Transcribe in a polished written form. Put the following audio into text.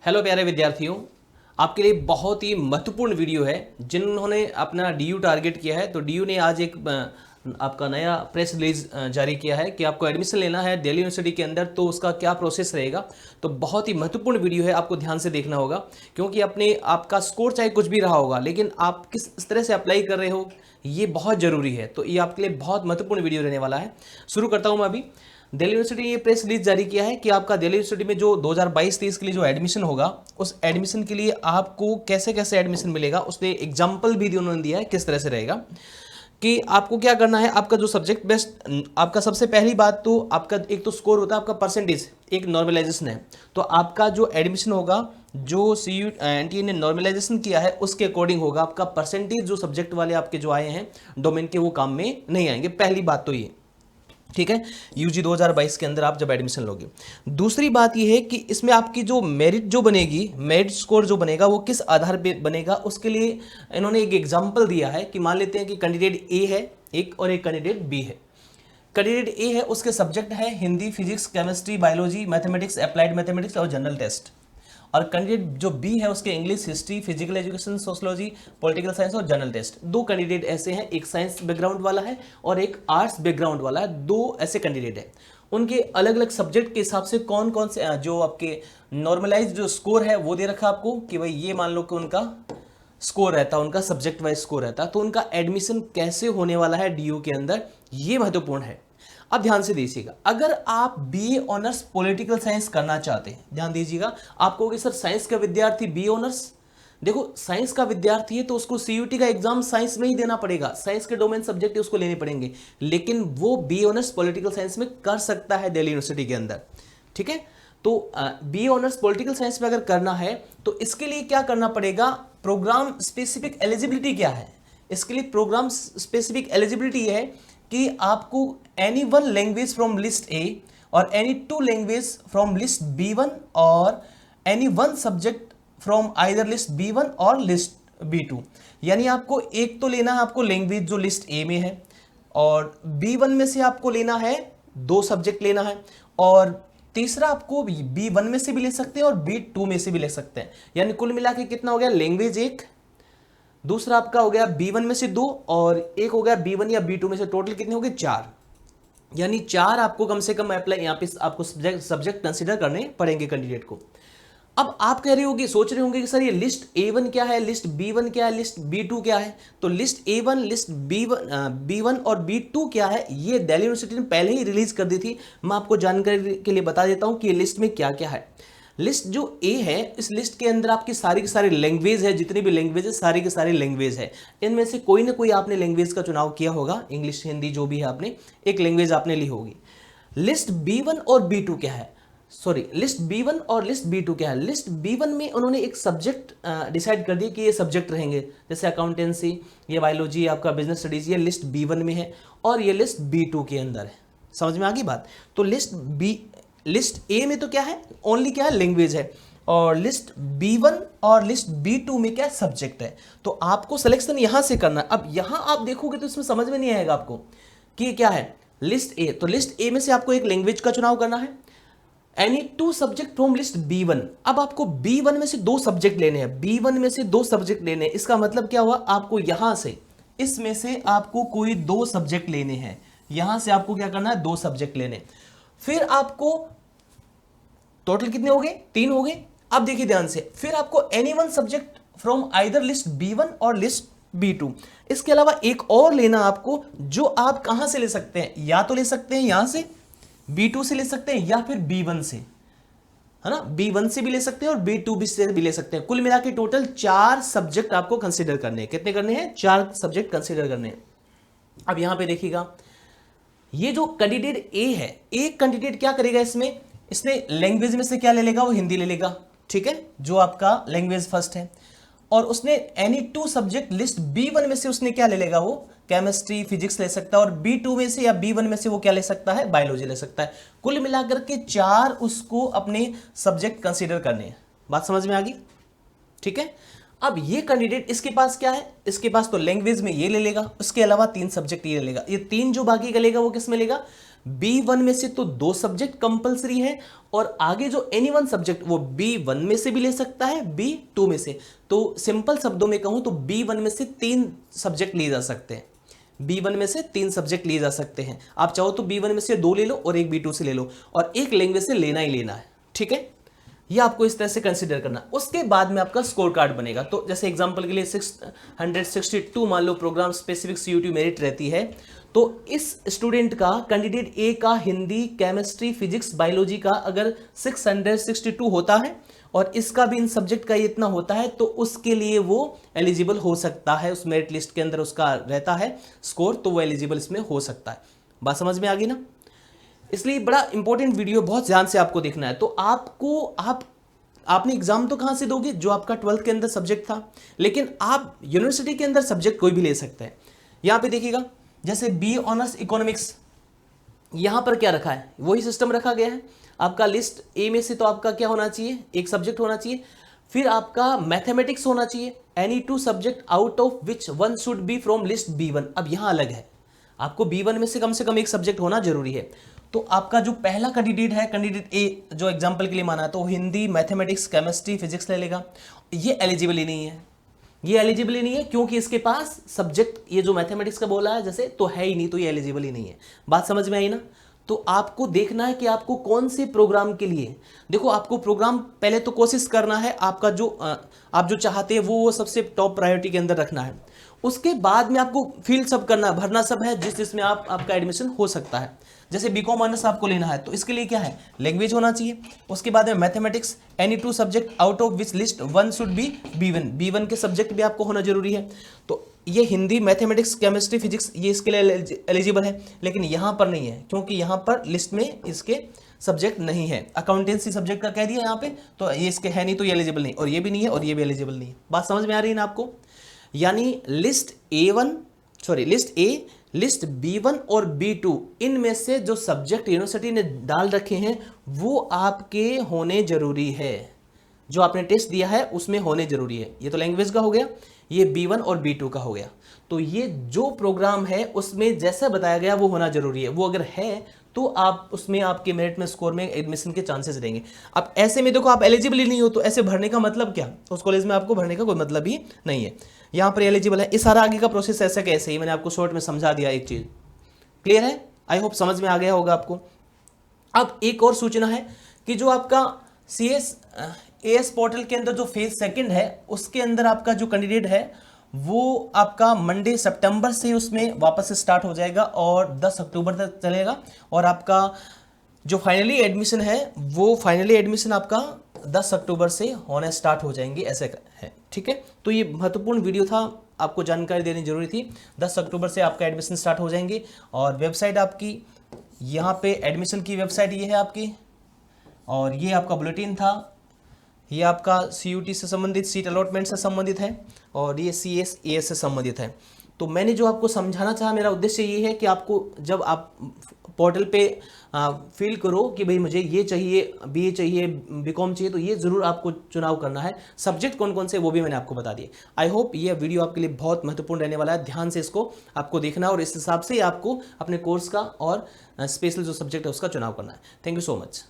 Hello प्यारे विद्यार्थियों, आपके लिए बहुत ही महत्वपूर्ण वीडियो है। जिन्होंने अपना डीयू टारगेट किया है, तो डीयू ने आज एक आपका नया प्रेस रिलीज जारी किया है कि आपको एडमिशन लेना है दिल्ली यूनिवर्सिटी के अंदर, तो उसका क्या प्रोसेस रहेगा। तो बहुत ही महत्वपूर्ण वीडियो है, आपको ध्यान से देखना होगा, क्योंकि अपने आपका स्कोर चाहे कुछ भी रहा होगा, लेकिन आप किस तरह से अप्लाई कर रहे हो ये बहुत ज़रूरी है। तो ये आपके लिए बहुत महत्वपूर्ण वीडियो रहने वाला है। शुरू करता हूँ मैं अभी। दिल्ली यूनिवर्सिटी ने ये प्रेस रिलीज जारी किया है कि आपका दिल्ली यूनिवर्सिटी में जो 2022-23 के लिए जो एडमिशन होगा, उस एडमिशन के लिए आपको कैसे कैसे एडमिशन मिलेगा, उसने एग्जाम्पल भी उन्होंने दिया है किस तरह से रहेगा। कि आपको क्या करना है, आपका जो सब्जेक्ट बेस्ड, आपका सबसे पहली बात तो आपका एक तो स्कोर होता है, आपका परसेंटेज एक नॉर्मलाइजेशन है। तो आपका जो एडमिशन होगा, जो CUET ने नॉर्मलाइजेशन किया है उसके अकॉर्डिंग होगा। आपका परसेंटेज जो सब्जेक्ट वाले आपके जो आए हैं डोमेन के, वो काम में नहीं आएंगे। पहली बात तो ये, ठीक है, यूजी 2022 के अंदर आप जब एडमिशन लोगे। दूसरी बात यह है कि इसमें आपकी जो मेरिट जो बनेगी, मेरिट स्कोर जो बनेगा, वो किस आधार पे बनेगा, उसके लिए इन्होंने एक एग्जांपल दिया है कि मान लेते हैं कि कैंडिडेट ए है एक और एक कैंडिडेट बी है। कैंडिडेट ए है, उसके सब्जेक्ट है Hindi, physics, chemistry, biology, mathematics, applied mathematics और जनरल टेस्ट। और कैंडिडेट जो बी है, उसके English, history, physical education, sociology, political science और जनरल टेस्ट। दो कैंडिडेट ऐसे हैं, एक साइंस बैकग्राउंड वाला है और एक आर्ट्स बैकग्राउंड वाला है। दो ऐसे कैंडिडेट हैं। उनके अलग अलग सब्जेक्ट के हिसाब से कौन कौन से जो आपके नॉर्मलाइज जो स्कोर है वो दे रखा आपको कि भाई ये मान लो कि उनका स्कोर रहता है, उनका सब्जेक्ट वाइज स्कोर रहता है। तो उनका एडमिशन कैसे होने वाला है डीयू के अंदर, ये महत्वपूर्ण है। अब ध्यान से देखिएगा, अगर आप बीए ऑनर्स पॉलिटिकल साइंस करना चाहते हैं, ध्यान दीजिएगा। आप कहोगे सर साइंस का विद्यार्थी बीए ऑनर्स, देखो साइंस का विद्यार्थी है तो उसको CUET का एग्जाम साइंस में ही देना पड़ेगा, साइंस के डोमेन सब्जेक्ट उसको लेने पड़ेंगे, लेकिन वो बीए ऑनर्स पॉलिटिकल साइंस में कर सकता है दिल्ली यूनिवर्सिटी के अंदर। ठीक है, तो बीए ऑनर्स पॉलिटिकल साइंस में अगर करना है तो इसके लिए क्या करना पड़ेगा, प्रोग्राम स्पेसिफिक एलिजिबिलिटी क्या है। इसके लिए प्रोग्राम स्पेसिफिक एलिजिबिलिटी है कि आपको any one language from list A और any two language from list B1 और any one subject from either list B1 और लिस्ट B2। यानी आपको एक तो लेना है आपको लैंग्वेज जो लिस्ट ए में है, और B1 में से आपको लेना है 2 सब्जेक्ट लेना है, और तीसरा आपको B1 में से भी ले सकते हैं और B2 में से भी ले सकते हैं। यानी कुल मिला के कितना हो गया, लैंग्वेज एक, दूसरा आपका हो गया B1 में से 2 और एक हो गया B1 या B2 में से, टोटल कितने हो गए 4। यानी 4 आपको कम से कम अप्लाई यहाँ पे आपको सब्जेक्ट कंसीडर करने पड़ेंगे कैंडिडेट को। अब आप कह रहे होंगे, सोच रहे होंगे कि सर ये लिस्ट A1 क्या है, लिस्ट B1 क्या है, लिस्ट B2 क्या है। तो लिस्ट A1, लिस्ट B1 और B2 क्या है, ये दिल्ली यूनिवर्सिटी ने पहले ही रिलीज कर दी थी। मैं आपको जानकारी के लिए बता देता हूँ कि ये लिस्ट में क्या क्या है। लिस्ट जो ए है, इस लिस्ट के अंदर आपकी सारी की सारी लैंग्वेज है, जितनी भी लैंग्वेज है सारी की सारी लैंग्वेज है। इनमें से कोई ना कोई आपने लैंग्वेज का चुनाव किया होगा, इंग्लिश, हिंदी, जो भी है, आपने एक लैंग्वेज आपने ली होगी। लिस्ट B1 और B2 क्या है, सॉरी लिस्ट B1 और लिस्ट B2 क्या है। लिस्ट B1 में उन्होंने एक सब्जेक्ट डिसाइड कर दिया कि ये सब्जेक्ट रहेंगे, जैसे अकाउंटेंसी, ये बायोलॉजी, आपका बिजनेस स्टडीज, ये लिस्ट B1 में है और ये लिस्ट B2 के अंदर है। समझ में आ गई बात। तो लिस्ट ए में तो क्या है, ओनली क्या है, लैंग्वेज है, और लिस्ट B1 और लिस्ट B2 में क्या सब्जेक्ट है। तो आपको सिलेक्शन यहां से करना है। अब यहां आप देखोगे तो इसमें समझ में नहीं आएगा आपको कि क्या है लिस्ट ए। तो लिस्ट ए में से आपको एक लैंग्वेज का चुनाव करना है, any 2 subject from list B1। अब आपको B1 में से 2 सब्जेक्ट लेने हैं, B1 में से 2 सब्जेक्ट लेने हैं। इसका मतलब क्या हुआ, आपको यहां से, इसमें से आपको कोई 2 सब्जेक्ट लेने हैं। यहां से आपको क्या करना है, 2 सब्जेक्ट लेने। फिर आपको टोटल कितने हो गए, 3 हो गए। अब देखिए ध्यान से, फिर आपको any one subject from either list B1 और लिस्ट B2। इसके अलावा एक और लेना आपको, जो आप कहां से ले सकते हैं, या तो ले सकते हैं यहां से B2 से ले सकते हैं, या फिर B1 से, है ना, B1 से भी ले सकते हैं और B2 से भी ले सकते हैं। कुल मिला के टोटल 4 सब्जेक्ट आपको कंसीडर करने हैं। कितने करने हैं, 4 सब्जेक्ट कंसीडर करने हैं। अब यहां पे देखिएगा, ये जो कैंडिडेट ए है, एक कैंडिडेट क्या करेगा इसने लैंग्वेज में से क्या ले लेगा, वो हिंदी ले लेगा। ठीक है, जो आपका लैंग्वेज फर्स्ट है, और उसने एनी 2 सब्जेक्ट लिस्ट B1 में से उसने क्या ले लेगा, वो केमिस्ट्री, फिजिक्स ले सकता है, और B2 में से या B1 में से वो क्या ले सकता है, बायोलॉजी ले सकता है। कुल मिलाकर के 4 उसको अपने सब्जेक्ट कंसीडर करने हैं। बात समझ में आ गई, ठीक है। अब ये कैंडिडेट, इसके पास क्या है, इसके पास तो लैंग्वेज में ये ले लेगा, उसके अलावा 3 सब्जेक्ट ये ले लेगा। ये 3 जो बाकी का लेगा वो किस में लेगा, B1 में से तो 2 सब्जेक्ट कंपलसरी है और आगे जो एनी वन सब्जेक्ट वो B1 में से भी ले सकता है, B2 में से। तो सिंपल शब्दों में कहूं तो B1 में से 3 सब्जेक्ट लिए जा सकते हैं। B1 में से 3 सब्जेक्ट लिए जा सकते हैं। आप चाहो तो B1 में से 2 ले लो और एक B2 से ले लो, और एक लैंग्वेज से लेना ही लेना है, ठीक है। ये आपको इस तरह से कंसीडर करना। उसके बाद में आपका स्कोर कार्ड बनेगा। तो जैसे एग्जांपल के लिए 662 मान लो प्रोग्राम स्पेसिफिक CUT मेरिट रहती है, तो इस स्टूडेंट का कैंडिडेट ए का हिंदी, केमिस्ट्री, फिजिक्स, बायोलॉजी का अगर 662 होता है और इसका भी इन सब्जेक्ट का इतना होता है, तो उसके लिए वो एलिजिबल हो सकता है। उस मेरिट लिस्ट के अंदर उसका रहता है स्कोर, तो वो एलिजिबल इसमें हो सकता है। बात समझ में आ गई ना। इसलिए बड़ा इंपॉर्टेंट वीडियो, बहुत ध्यान से आपको देखना है। तो आपने एग्जाम तो कहां से दोगे, जो आपका 12th के अंदर सब्जेक्ट था, लेकिन आप यूनिवर्सिटी के अंदर सब्जेक्ट कोई भी ले सकते हैं। यहां पे देखिएगा, जैसे बी ऑनर्स इकोनॉमिक्स, यहां पर क्या रखा है, वही सिस्टम रखा गया है। आपका लिस्ट ए में से तो आपका क्या होना चाहिए, एक सब्जेक्ट होना चाहिए। फिर आपका मैथमेटिक्स होना चाहिए, any 2 subject out of which 1 should be from list B1। अब यहां अलग है, आपको B1 में से कम एक सब्जेक्ट होना जरूरी है। तो आपका जो पहला कैंडिडेट है, कैंडिडेट ए, जो एग्जांपल के लिए माना है, तो हिंदी, मैथमेटिक्स, केमिस्ट्री, फिजिक्स ले लेगा। ये एलिजिबल ही नहीं है, ये एलिजिबल ही नहीं है, क्योंकि इसके पास सब्जेक्ट ये जो मैथमेटिक्स का बोला है जैसे, तो है ही नहीं, तो ये एलिजिबल ही नहीं है। बात समझ में आई ना। तो आपको देखना है कि आपको कौन से प्रोग्राम के लिए, देखो आपको प्रोग्राम पहले तो कोशिश करना है आपका जो आप जो चाहते हैं वो सबसे टॉप प्रायोरिटी के अंदर रखना है। उसके बाद में आपको फील्ड सब करना, भरना सब है जिसमें आपका एडमिशन हो सकता है। जैसे बीकॉम ऑनर्स आपको लेना है, तो इसके लिए क्या है, लैंग्वेज होना चाहिए। उसके बाद में mathematics, any 2 subject out of which list 1 should be B1 के सब्जेक्ट भी आपको होना जरूरी है। तो ये हिंदी, मैथमेटिक्स, केमिस्ट्री, फिजिक्स ये इसके लिए एलिजिबल है, लेकिन यहाँ पर नहीं है, क्योंकि यहाँ पर लिस्ट में इसके सब्जेक्ट नहीं है। अकाउंटेंसी सब्जेक्ट का कह दिया यहाँ पे, तो ये इसके है नहीं, तो ये एलिजिबल नहीं, और ये भी नहीं है, और ये भी एलिजिबल नहीं है। बात समझ में आ रही है ना आपको। यानी लिस्ट ए, लिस्ट B1 और B2, इनमें से जो सब्जेक्ट यूनिवर्सिटी ने डाल रखे हैं वो आपके होने जरूरी है। जो आपने टेस्ट दिया है उसमें होने जरूरी है। ये तो लैंग्वेज का हो गया, ये B1 और B2 का हो गया। तो ये जो प्रोग्राम है उसमें जैसा बताया गया वो होना जरूरी है। वो अगर है तो आप उसमें आपके मेरिट में, स्कोर में एडमिशन के चांसेस रहेंगे। अब ऐसे में देखो आप एलिजिबल ही नहीं हो, तो ऐसे भरने का मतलब क्या, उस कॉलेज में आपको भरने का कोई मतलब ही नहीं है। यहाँ पर एलिजिबल है, इस सारा आगे का प्रोसेस ऐसा कैसे ही मैंने आपको शॉर्ट में समझा दिया। एक चीज क्लियर है, आई होप समझ में आ गया होगा आपको। अब एक और सूचना है कि जो आपका CSAS पोर्टल के अंदर जो फेज 2 है, उसके अंदर आपका जो कैंडिडेट है वो आपका मंडे सितंबर से उसमें वापस से स्टार्ट हो जाएगा और 10 अक्टूबर तक चलेगा। और आपका जो फाइनली एडमिशन है वो फाइनली एडमिशन आपका 10 अक्टूबर से होने स्टार्ट हो जाएंगे, ऐसे है, ठीक है। तो ये महत्वपूर्ण वीडियो था, आपको जानकारी देनी जरूरी थी। 10 अक्टूबर से आपका एडमिशन स्टार्ट हो जाएंगे। और वेबसाइट आपकी यहाँ पे एडमिशन की वेबसाइट ये है आपकी, और ये आपका बुलेटिन था। ये आपका CUT से संबंधित, सीट अलॉटमेंट से संबंधित है, और ये CSAS से संबंधित है। तो मैंने जो आपको समझाना चाहा, मेरा उद्देश्य ये है कि आपको जब आप पोर्टल पे फील करो कि भाई मुझे ये चाहिए, BA चाहिए, BCom चाहिए, तो ये ज़रूर आपको चुनाव करना है। सब्जेक्ट कौन कौन से वो भी मैंने आपको बता दिए। आई होप ये वीडियो आपके लिए बहुत महत्वपूर्ण रहने वाला है। ध्यान से इसको आपको देखना और इस हिसाब से ही आपको अपने कोर्स का और स्पेशल जो सब्जेक्ट है उसका चुनाव करना है। Thank you so much.